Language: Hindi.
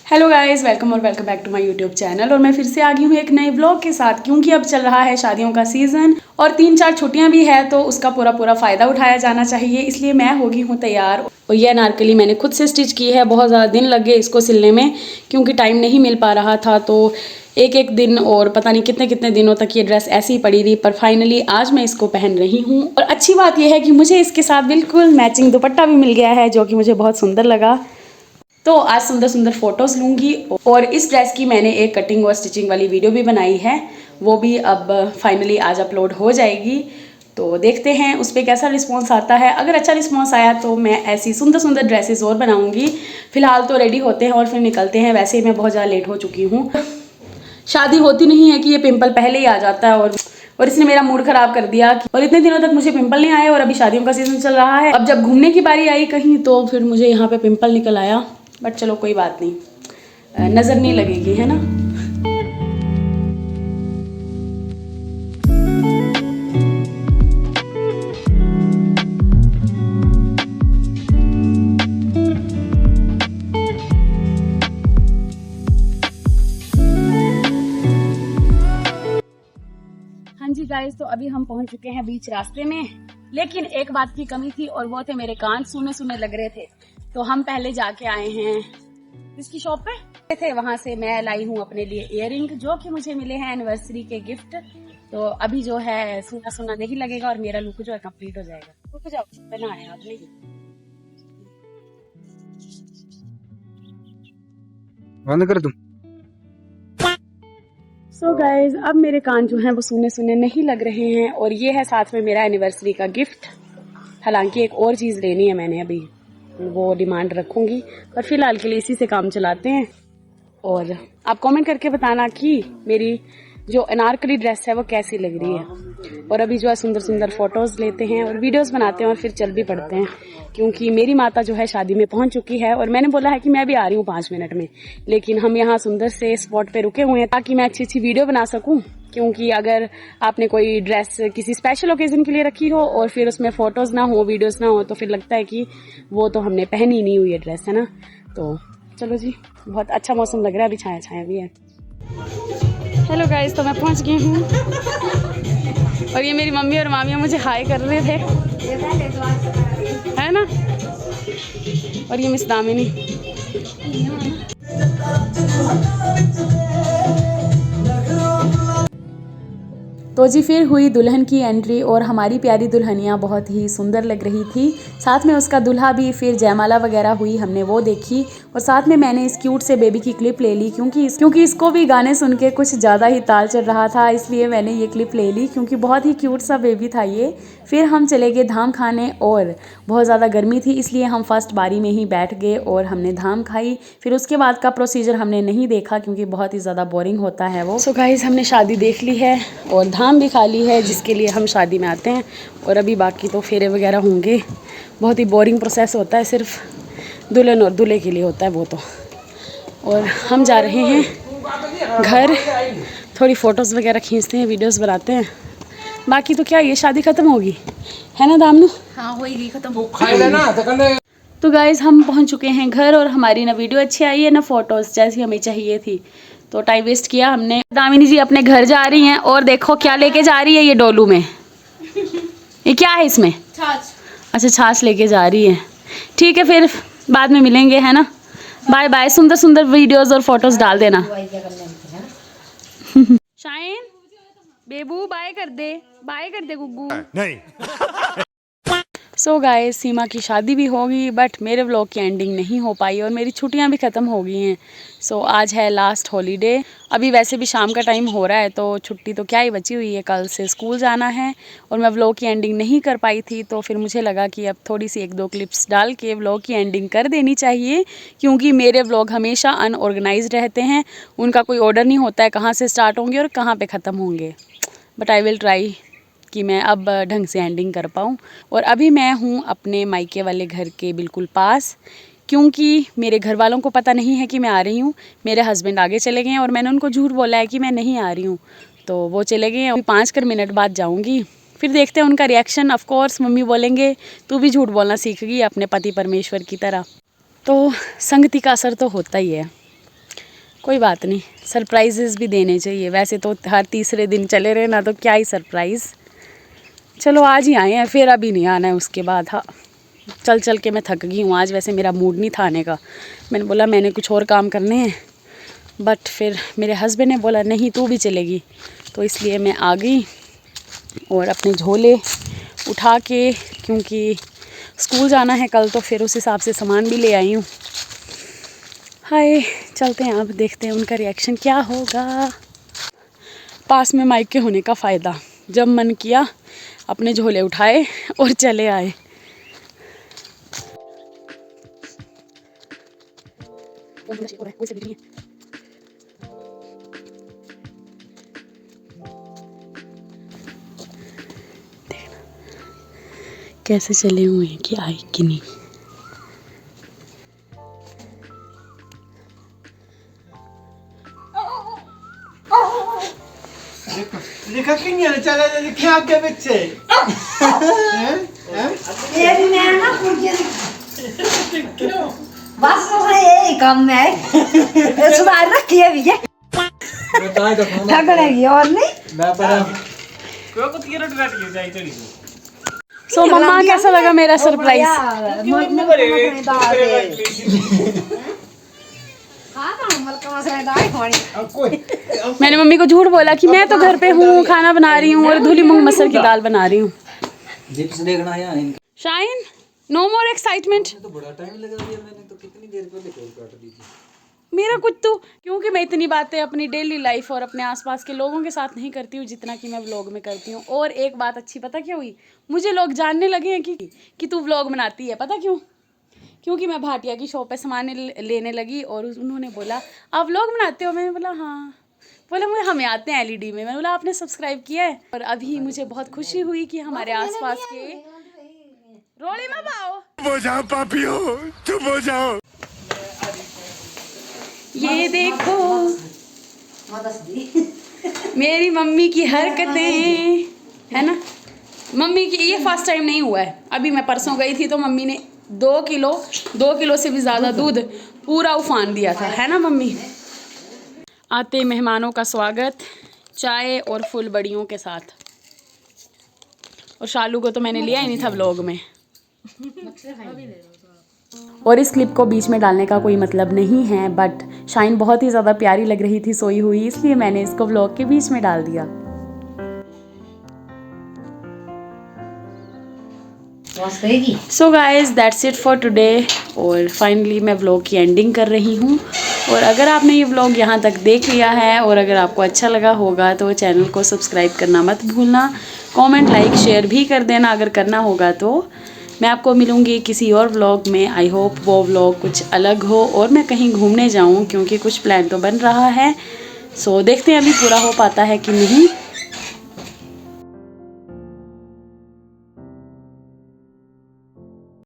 Hello guys, welcome back to my YouTube channel. और मैं फिर से आ गई हूँ एक नए ब्लॉग के साथ, क्योंकि अब चल रहा है शादियों का सीज़न और 3-4 छुट्टियां भी है, तो उसका पूरा फ़ायदा उठाया जाना चाहिए। इसलिए मैं हो गई हूँ तैयार। और ये अनारकली मैंने खुद से स्टिच की है। बहुत ज़्यादा दिन लग गए इसको सिलने में, क्योंकि टाइम नहीं मिल पा रहा था। तो एक दिन और पता नहीं कितने कितने दिनों तक ये ड्रेस ऐसी ही पड़ी रही, पर फाइनली आज मैं इसको पहन रही हूँ। और अच्छी बात यह है कि मुझे इसके साथ बिल्कुल मैचिंग दुपट्टा भी मिल गया है, जो कि मुझे बहुत सुंदर लगा। तो आज सुंदर सुंदर फोटोज लूंगी। और इस ड्रेस की मैंने एक कटिंग और स्टिचिंग वाली वीडियो भी बनाई है, वो भी अब फाइनली आज अपलोड हो जाएगी। तो देखते हैं उस पर कैसा रिस्पॉन्स आता है। अगर अच्छा रिस्पॉन्स आया तो मैं ऐसी सुंदर सुंदर ड्रेसेस और बनाऊंगी। फिलहाल तो रेडी होते हैं और फिर निकलते हैं। वैसे ही मैं बहुत ज़्यादा लेट हो चुकी हूँ। शादी होती नहीं है कि ये पिंपल पहले ही आ जाता है, और इसने मेरा मूड खराब कर दिया। और इतने दिनों तक मुझे पिंपल नहीं आए और अभी शादियों का सीजन चल रहा है। अब जब घूमने की बारी आई कहीं, तो फिर मुझे यहाँ पे पिंपल निकल आया। बट चलो कोई बात नहीं, नजर नहीं लगेगी, है ना। हाँ जी गाइस, तो अभी हम पहुंच चुके हैं बीच रास्ते में। लेकिन एक बात की कमी थी, और वो थे मेरे कान सूने सूने लग रहे थे। तो हम पहले जाके आए हैं इसकी शॉप पे थे, वहां से मैं लाई हूँ अपने लिए इयररिंग, जो कि मुझे मिले हैं एनिवर्सरी के गिफ्ट। तो अभी जो है सूना सूना नहीं लगेगा और मेरा लुक जो है कंप्लीट हो जाएगा। रुक जाओ, पहना है आपने। बंद कर तुम। सो गाइज, अब मेरे कान जो हैं वो सूने सूने नहीं लग रहे हैं, और ये है साथ में मेरा एनिवर्सरी का गिफ्ट। हालांकि एक और चीज़ लेनी है मैंने, अभी वो डिमांड रखूंगी, पर फिलहाल के लिए इसी से काम चलाते हैं। और आप कमेंट करके बताना कि मेरी जो अनारकली ड्रेस है वो कैसी लग रही है। और अभी जो है सुंदर सुंदर फोटोज लेते हैं और वीडियोस बनाते हैं और फिर चल भी पड़ते हैं, क्योंकि मेरी माता जो है शादी में पहुंच चुकी है। और मैंने बोला है कि मैं भी आ रही हूँ 5 मिनट में, लेकिन हम यहाँ सुंदर से स्पॉट पे रुके हुए हैं ताकि मैं अच्छी वीडियो बना सकूँ। क्योंकि अगर आपने कोई ड्रेस किसी स्पेशल ओकेजन के लिए रखी हो और फिर उसमें फोटोज ना हो, वीडियोस ना हो, तो फिर लगता है कि वो तो हमने पहनी नहीं हुई है ड्रेस, है ना। तो चलो जी, बहुत अच्छा मौसम लग रहा है, अभी छाया छाया भी है। हेलो गाइस, तो मैं पहुंच गई हूँ और ये मेरी मम्मी और मामियाँ मुझे हाय कर रहे थे, है ना। और ये मिस दामिनी। तो जी फिर हुई दुल्हन की एंट्री, और हमारी प्यारी दुल्हनिया बहुत ही सुंदर लग रही थी। साथ में उसका दूल्हा भी। फिर जयमाला वगैरह हुई, हमने वो देखी। और साथ में मैंने इस क्यूट से बेबी की क्लिप ले ली, क्योंकि इसको भी गाने सुन के कुछ ज़्यादा ही ताल चढ़ रहा था, इसलिए मैंने ये क्लिप ले ली, क्योंकि बहुत ही क्यूट सा बेबी था ये। फिर हम चले गए धाम खाने, और बहुत ज़्यादा गर्मी थी, इसलिए हम फर्स्ट बारी में ही बैठ गए और हमने धाम खाई। फिर उसके बाद का प्रोसीजर हमने नहीं देखा, क्योंकि बहुत ही ज़्यादा बोरिंग होता है वो। सो गाइस, हमने शादी देख ली है और धाम भी खा ली है, जिसके लिए हम शादी में आते हैं। और अभी बाकी तो फेरे वगैरह होंगे। बहुत ही बोरिंग प्रोसेस होता है, सिर्फ दुल्हन और दूल्हे के लिए होता है वो तो। और हम जा रहे हैं घर, थोड़ी फ़ोटोज़ वगैरह खींचते हैं, वीडियोस बनाते हैं। बाकी तो क्या, ये शादी ख़त्म होगी, है ना दामनू। हाँ, होगी खत्म। तो गाइज़, हम पहुंच चुके हैं घर, और हमारी ना वीडियो अच्छी आई है ना फ़ोटोज़ जैसी हमें चाहिए थी। तो टाइम वेस्ट किया हमने। दामिनी जी अपने घर जा रही हैं, और देखो क्या लेके जा रही है ये डोलू में। ये क्या है इसमें? छाछ। अच्छा, छाछ लेके जा रही है। ठीक है, फिर बाद में मिलेंगे, है ना। Bye bye. सुंदर सुंदर वीडियोस और फोटोज डाल देना। शाइन, बेबू बाय कर दे गुग्गू। नहीं। सो गाइस, सीमा की शादी भी होगी, बट मेरे व्लॉग की एंडिंग नहीं हो पाई, और मेरी छुट्टियां भी ख़त्म हो गई हैं। सो आज है लास्ट हॉलीडे। अभी वैसे भी शाम का टाइम हो रहा है, तो छुट्टी तो क्या ही बची हुई है, कल से स्कूल जाना है। और मैं व्लॉग की एंडिंग नहीं कर पाई थी, तो फिर मुझे लगा कि अब थोड़ी सी 1-2 क्लिप्स डाल के व्लॉग की एंडिंग कर देनी चाहिए, क्योंकि मेरे व्लॉग हमेशा अनऑर्गेनाइज्ड रहते हैं। उनका कोई ऑर्डर नहीं होता है कहाँ से स्टार्ट होंगे और कहाँ पर ख़त्म होंगे। बट आई विल ट्राई कि मैं अब ढंग से एंडिंग कर पाऊँ। और अभी मैं हूँ अपने मायके वाले घर के बिल्कुल पास, क्योंकि मेरे घर वालों को पता नहीं है कि मैं आ रही हूँ। मेरे हस्बैंड आगे चले गए हैं, और मैंने उनको झूठ बोला है कि मैं नहीं आ रही हूँ, तो वो चले गए हैं। अभी 5 मिनट बाद जाऊँगी, फिर देखते हैं उनका रिएक्शन। ऑफ कोर्स मम्मी बोलेंगे तू भी झूठ बोलना सीख गई अपने पति परमेश्वर की तरह। तो संगति का असर तो होता ही है। कोई बात नहीं, सरप्राइजेस भी देने चाहिए। वैसे तो हर तीसरे दिन चले रहे ना, तो क्या ही सरप्राइज़। चलो आज ही आए हैं, फिर अभी नहीं आना है उसके बाद। हाँ, चल चल के मैं थक गई हूँ आज। वैसे मेरा मूड नहीं था आने का, मैंने बोला मैंने कुछ और काम करने हैं, बट फिर मेरे हस्बैंड ने बोला नहीं तू भी चलेगी, तो इसलिए मैं आ गई और अपने झोले उठा के, क्योंकि स्कूल जाना है कल, तो फिर उस हिसाब से सामान भी ले आई हूँ। हाय, चलते हैं अब, देखते हैं उनका रिएक्शन क्या होगा। पास में माइक के होने का फ़ायदा, जब मन किया अपने झोले उठाए और चले आए। कैसे चले हुए हैं कि आई कि नहीं। लिखा कि नहीं चला लिखे आपके बच्चे ये भी मैं ना पूछे बस यही काम है। सुधार रखी है भैया, ठगड़ेगी और नहीं। सो मम्मा कैसा लगा मेरा सरप्राइज? मैंने मम्मी को झूठ बोला कि मैं तो घर पे हूँ, खाना बना रही हूँ और धुली मूंग मसर की दाल बना रही हूँ। शाइन, नो मोर एक्साइटमेंट। तो बड़ा टाइम लगा दिया मैंने तो, कितनी देर पहले कॉल काट दी थी। मेरा कुछ तो, क्योंकि मैं इतनी बातें अपनी डेली लाइफ और अपने आसपास के लोगों के साथ नहीं करती हूँ जितना कि मैं व्लॉग में करती हूँ। और एक बात अच्छी पता क्या हुई, मुझे लोग जानने लगे हैं कि तू व्लॉग बनाती है। पता क्यों? क्योंकि मैं भाटिया की शॉप पे सामान लेने लगी और उन्होंने बोला आप व्लॉग बनाते हो? मैंने बोला हाँ। बोला मुझे हमें आते हैं एलईडी में। मैंने बोला आपने सब्सक्राइब किया है? और अभी मुझे बहुत खुशी हुई कि हमारे आसपास के रोली में पाओ, चुप हो जाओ पापियो, चुप हो जाओ। ये देखो मेरी मम्मी की हरकतें, है ना। मम्मी की ये फर्स्ट टाइम नहीं हुआ है। अभी मैं परसों गई थी तो मम्मी ने 2 किलो से भी ज़्यादा दूध पूरा उफान दिया था, है ना मम्मी। आते मेहमानों का स्वागत चाय और फुल बड़ियों के साथ। और शालू को तो मैंने लिया ही नहीं था व्लॉग में। और इस क्लिप को बीच में डालने का कोई मतलब नहीं है, बट शाइन बहुत ही ज़्यादा प्यारी लग रही थी सोई हुई, इसलिए मैंने इसको व्लॉग के बीच में डाल दिया। So guys that's it for today. और फाइनली मैं व्लॉग की एंडिंग कर रही हूँ। और अगर आपने ये व्लॉग यहाँ तक देख लिया है और अगर आपको अच्छा लगा होगा तो चैनल को सब्सक्राइब करना मत भूलना। कमेंट लाइक शेयर भी कर देना अगर करना होगा तो। मैं आपको मिलूँगी किसी और व्लॉग में। आई होप वो व्लॉग कुछ अलग हो और मैं कहीं घूमने जाऊँ, क्योंकि कुछ प्लान तो बन रहा है। सो देखते हैं अभी पूरा हो पाता है कि नहीं।